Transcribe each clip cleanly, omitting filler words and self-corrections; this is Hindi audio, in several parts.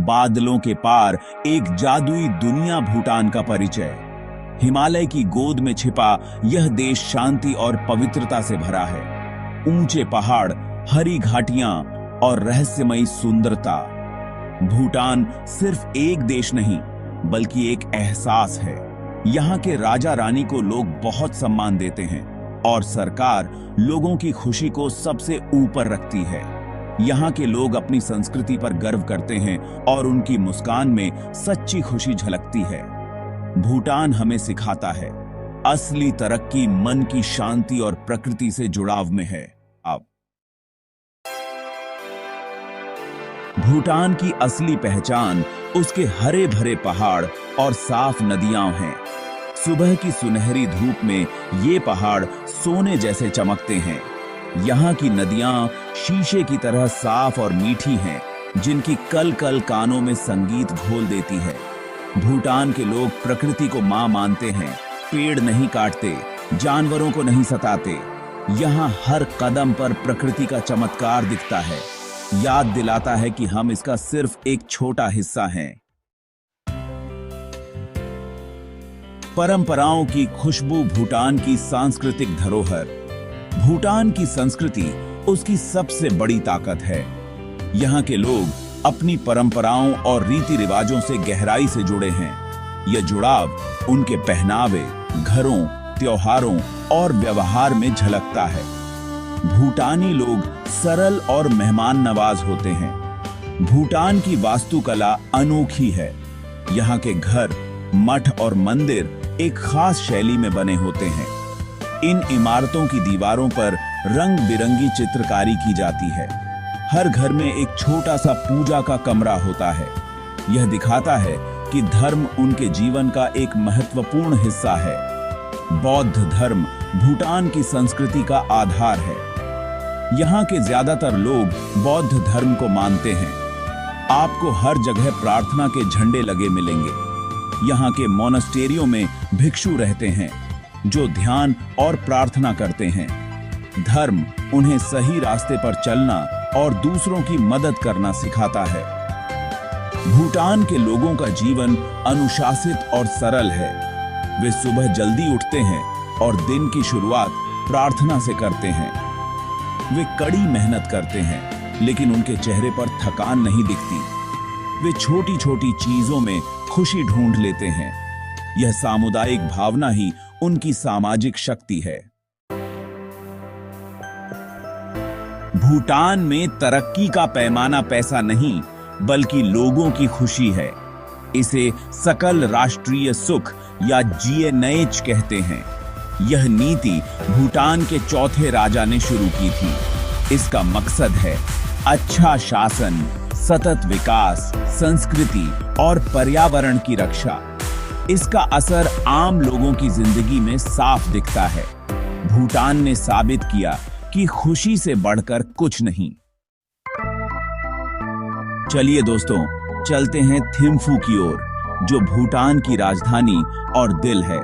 बादलों के पार एक जादुई दुनिया भूटान का परिचय। हिमालय की गोद में छिपा यह देश शांति और पवित्रता से भरा है। ऊंचे पहाड़, हरी घाटियां और रहस्यमयी सुंदरता। भूटान सिर्फ एक देश नहीं बल्कि एक एहसास है। यहाँ के राजा रानी को लोग बहुत सम्मान देते हैं और सरकार लोगों की खुशी को सबसे ऊपर रखती है। यहाँ के लोग अपनी संस्कृति पर गर्व करते हैं और उनकी मुस्कान में सच्ची खुशी झलकती है। भूटान हमें सिखाता है, असली तरक्की मन की शांति और प्रकृति से जुड़ाव में है। अब भूटान की असली पहचान उसके हरे भरे पहाड़ और साफ नदियां हैं। सुबह की सुनहरी धूप में ये पहाड़ सोने जैसे चमकते हैं। यहाँ की नदियां शीशे की तरह साफ और मीठी हैं, जिनकी कल कल कानों में संगीत घोल देती है। भूटान के लोग प्रकृति को मां मानते हैं, पेड़ नहीं काटते, जानवरों को नहीं सताते। यहाँ हर कदम पर प्रकृति का चमत्कार दिखता है, याद दिलाता है कि हम इसका सिर्फ एक छोटा हिस्सा हैं। परंपराओं की खुशबू भूटान की सांस्कृतिक धरोहर। भूटान की संस्कृति उसकी सबसे बड़ी ताकत है। यहाँ के लोग अपनी परंपराओं और रीति रिवाजों से गहराई से जुड़े हैं। यह जुड़ाव उनके पहनावे, घरों, त्योहारों और व्यवहार में झलकता है। भूटानी लोग सरल और मेहमान नवाज होते हैं। भूटान की वास्तुकला अनोखी है। यहाँ के घर, मठ और मंदिर एक खास शैली में बने होते हैं। इन इमारतों की दीवारों पर रंग बिरंगी चित्रकारी की जाती है। हर घर में एक छोटा सा पूजा का कमरा होता है। यह दिखाता है कि धर्म उनके जीवन का एक महत्वपूर्ण हिस्सा है। बौद्ध धर्म भूटान की संस्कृति का आधार है। यहाँ के ज्यादातर लोग बौद्ध धर्म को मानते हैं। आपको हर जगह प्रार्थना के झंडे लगे मिलेंगे। यहाँ के मोनास्टेरियों में भिक्षु रहते हैं जो ध्यान और प्रार्थना करते हैं। धर्म उन्हें सही रास्ते पर चलना और दूसरों की मदद करना सिखाता है। भूटान के लोगों का जीवन अनुशासित और सरल है। वे सुबह जल्दी उठते हैं और दिन की शुरुआत प्रार्थना से करते हैं। वे कड़ी मेहनत करते हैं, लेकिन उनके चेहरे पर थकान नहीं दिखती। वे छोटी छोटी चीजों में खुशी ढूंढ लेते हैं। यह सामुदायिक भावना ही उनकी सामाजिक शक्ति है। भूटान में तरक्की का पैमाना पैसा नहीं बल्कि लोगों की खुशी है। इसे सकल राष्ट्रीय सुख या जीएनएच कहते हैं। यह नीति भूटान के चौथे राजा ने शुरू की थी। इसका मकसद है अच्छा शासन, सतत विकास, संस्कृति और पर्यावरण की रक्षा। इसका असर आम लोगों की जिंदगी में साफ दिखता है। भूटान ने साबित किया कि खुशी से बढ़कर कुछ नहीं। चलिए दोस्तों, चलते हैं थिम्फू की ओर, जो भूटान की राजधानी और दिल है।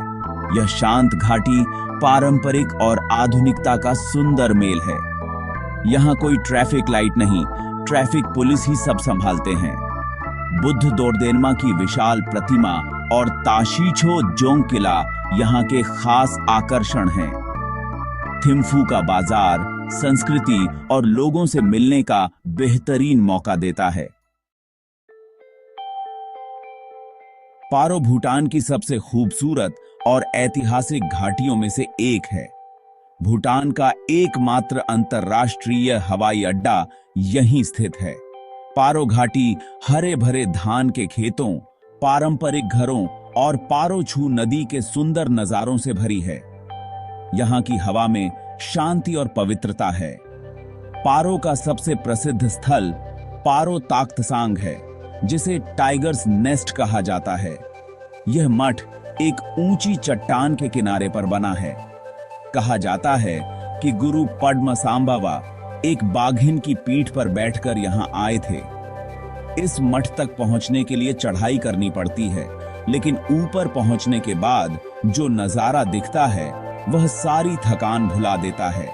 यह शांत घाटी पारंपरिक और आधुनिकता का सुंदर मेल है। यहाँ कोई ट्रैफिक लाइट नहीं, ट्रैफिक पुलिस ही सब संभालते हैं। बुद्ध दोरदेनमा की विशाल प्रतिमा और ताशीछो जोंग किला यहाँ के खास आकर्षण हैं। थिम्फू का बाजार संस्कृति और लोगों से मिलने का बेहतरीन मौका देता है। पारो भूटान की सबसे खूबसूरत और ऐतिहासिक घाटियों में से एक है। भूटान का एकमात्र अंतर्राष्ट्रीय हवाई अड्डा यहीं स्थित है। पारो घाटी हरे भरे धान के खेतों, पारंपरिक घरों और पारो छू नदी के सुंदर नजारों से भरी है। यहाँ की हवा में शांति और पवित्रता है। पारो का सबसे प्रसिद्ध स्थल पारो ताक्तसांग है, जिसे टाइगर्स नेस्ट कहा जाता है। यह मठ एक ऊंची चट्टान के किनारे पर बना है। कहा जाता है कि गुरु पद्मसांबवा एक बाघिन की पीठ पर बैठकर यहाँ आए थे। इस मठ तक पहुंचने के लिए चढ़ाई करनी पड़ती है, लेकिन ऊपर पहुंचने के बाद जो नजारा दिखता है वह सारी थकान भुला देता है।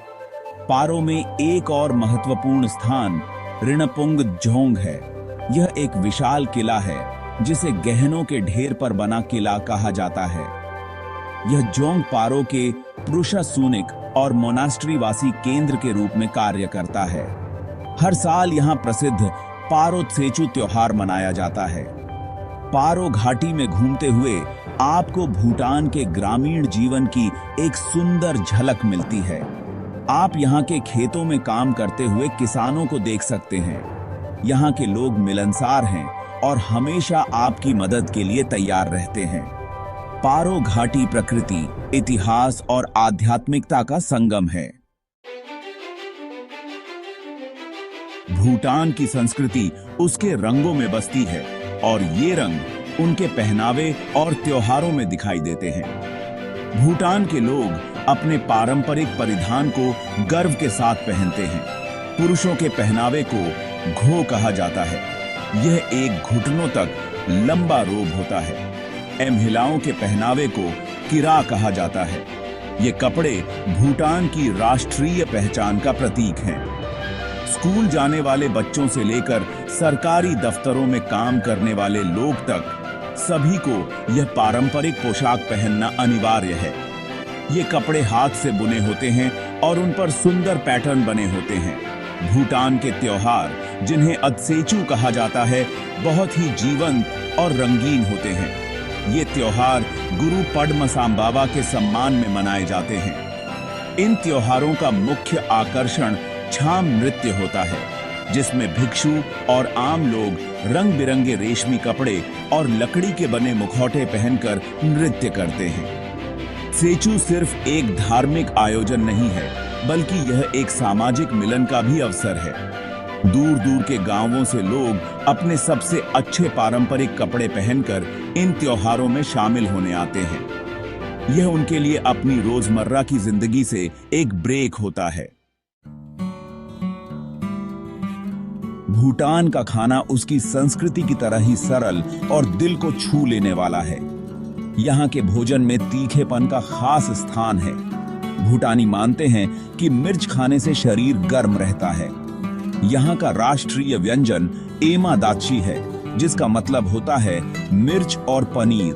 पारो में एक और महत्वपूर्ण स्थान रिनपुंग जोंग है। यह एक विशाल किला है जिसे गहनों के ढेर पर बना किला कहा जाता है। यह जोंग पारो के प्रशासनिक और मोनास्ट्री वासी केंद्र के रूप में कार्य करता है। हर साल यहाँ प्रसिद्ध पारो त्सेचू त्योहार मनाया जाता है। पारो घाटी में घूमते हुए आपको भूटान के ग्रामीण जीवन की एक सुंदर झलक मिलती है। आप यहाँ के खेतों में काम करते हुए किसानों को देख सकते हैं। यहाँ के लोग मिलनसार हैं और हमेशा आपकी मदद के लिए तैयार रहते हैं। पारो घाटी प्रकृति, इतिहास और आध्यात्मिकता का संगम है। भूटान की संस्कृति उसके रंगों में बसती है और ये रंग उनके पहनावे और त्योहारों में दिखाई देते हैं। भूटान के लोग अपने पारंपरिक परिधान को गर्व के साथ पहनते हैं। पुरुषों के पहनावे को घो कहा जाता है। यह एक घुटनों तक लंबा रोब होता है। महिलाओं के पहनावे को किरा कहा जाता है। ये कपड़े भूटान की राष्ट्रीय पहचान का प्रतीक हैं। स्कूल जाने वाले बच्चों से लेकर सरकारी दफ्तरों में काम करने वाले लोग तक सभी को यह पारंपरिक पोशाक पहनना अनिवार्य है। ये कपड़े हाथ से बुने होते हैं और उन पर सुंदर पैटर्न बने होते हैं। भूटान के त्योहार, जिन्हें अत्सेचू कहा जाता है, बहुत ही जीवंत और रंगीन होते हैं। ये त्योहार गुरु पद्मसाम्बावा के सम्मान में मनाए जाते हैं। इन त्योहारों का मुख्य आकर्षण छाम नृत्य होता है, जिसमें भिक्षु और आम लोग रंग बिरंगे रेशमी कपड़े और लकड़ी के बने मुखौटे पहनकर नृत्य करते हैं। त्सेचू सिर्फ एक धार्मिक आयोजन नहीं है, बल्कि यह एक सामाजिक मिलन का भी अवसर है। दूर दूर के गांवों से लोग अपने सबसे अच्छे पारंपरिक कपड़े पहनकर इन त्योहारों में शामिल होने आते हैं। यह उनके लिए अपनी रोजमर्रा की जिंदगी से एक ब्रेक होता है। भूटान का खाना उसकी संस्कृति की तरह ही सरल और दिल को छू लेने वाला है। यहाँ के भोजन में तीखेपन का खास स्थान है। भूटानी मानते हैं कि मिर्च खाने से शरीर गर्म रहता है। यहाँ का राष्ट्रीय व्यंजन एमा दाची है, जिसका मतलब होता है मिर्च और पनीर।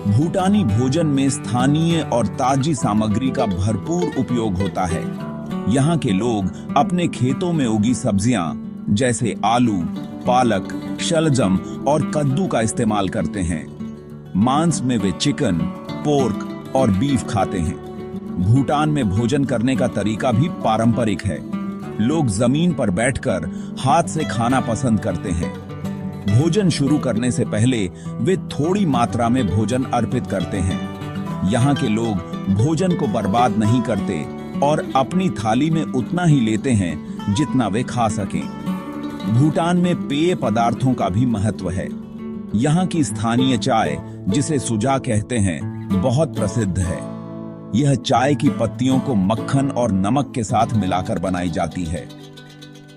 भूटानी भोजन में स्थानीय और ताजी सामग्री का भरपूर उपयोग होता है। यहाँ के लोग अपने खेतों में उगी सब्जियां जैसे आलू, पालक, शलजम और कद्दू का इस्तेमाल करते हैं। मांस में वे चिकन, पोर्क और बीफ खाते हैं। भूटान में भोजन करने का तरीका भी पारंपरिक है। लोग जमीन पर बैठकर हाथ से खाना पसंद करते हैं। भोजन शुरू करने से पहले वे थोड़ी मात्रा में भोजन अर्पित करते हैं। यहाँ के लोग भोजन को बर्बाद नहीं करते और अपनी थाली में उतना ही लेते हैं जितना वे खा सकें। भूटान में पेय पदार्थों का भी महत्व है। यहाँ की स्थानीय चाय, जिसे सुजा कहते हैं, बहुत प्रसिद्ध है। यह चाय की पत्तियों को मक्खन और नमक के साथ मिलाकर बनाई जाती है।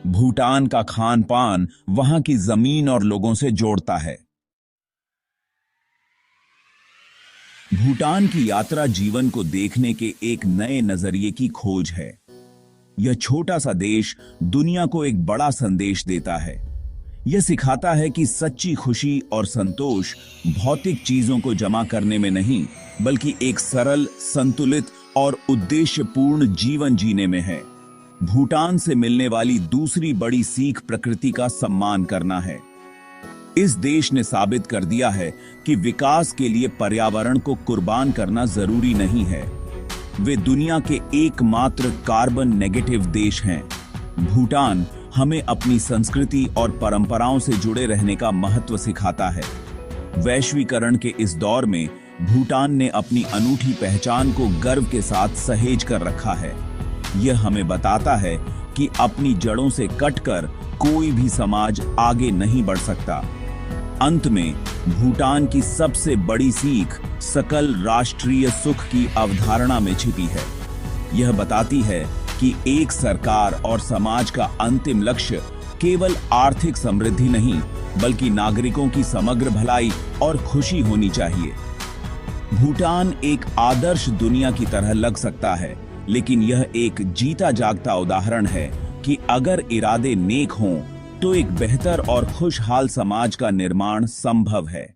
भूटान का खान पान वहां की जमीन और लोगों से जोड़ता है। भूटान की यात्रा जीवन को देखने के एक नए नजरिए की खोज है। यह छोटा सा देश दुनिया को एक बड़ा संदेश देता है। यह सिखाता है कि सच्ची खुशी और संतोष भौतिक चीजों को जमा करने में नहीं, बल्कि एक सरल, संतुलित और उद्देश्यपूर्ण जीवन जीने में है। भूटान से मिलने वाली दूसरी बड़ी सीख प्रकृति का सम्मान करना है। इस देश ने साबित कर दिया है कि विकास के लिए पर्यावरण को कुर्बान करना जरूरी नहीं है। वे दुनिया के एकमात्र कार्बन नेगेटिव देश हैं। भूटान हमें अपनी संस्कृति और परंपराओं से जुड़े रहने का महत्व सिखाता है। वैश्वीकरण के इस दौर में भूटान ने अपनी अनूठी पहचान को गर्व के साथ सहेज कर रखा है। यह हमें बताता है कि अपनी जड़ों से कटकर कोई भी समाज आगे नहीं बढ़ सकता। अंत में भूटान की सबसे बड़ी सीख सकल राष्ट्रीय सुख की अवधारणा में छिपी है। यह बताती है कि एक सरकार और समाज का अंतिम लक्ष्य केवल आर्थिक समृद्धि नहीं, बल्कि नागरिकों की समग्र भलाई और खुशी होनी चाहिए। भूटान एक आदर्श दुनिया की तरह लग सकता है, लेकिन यह एक जीता जागता उदाहरण है कि अगर इरादे नेक हों तो एक बेहतर और खुशहाल समाज का निर्माण संभव है।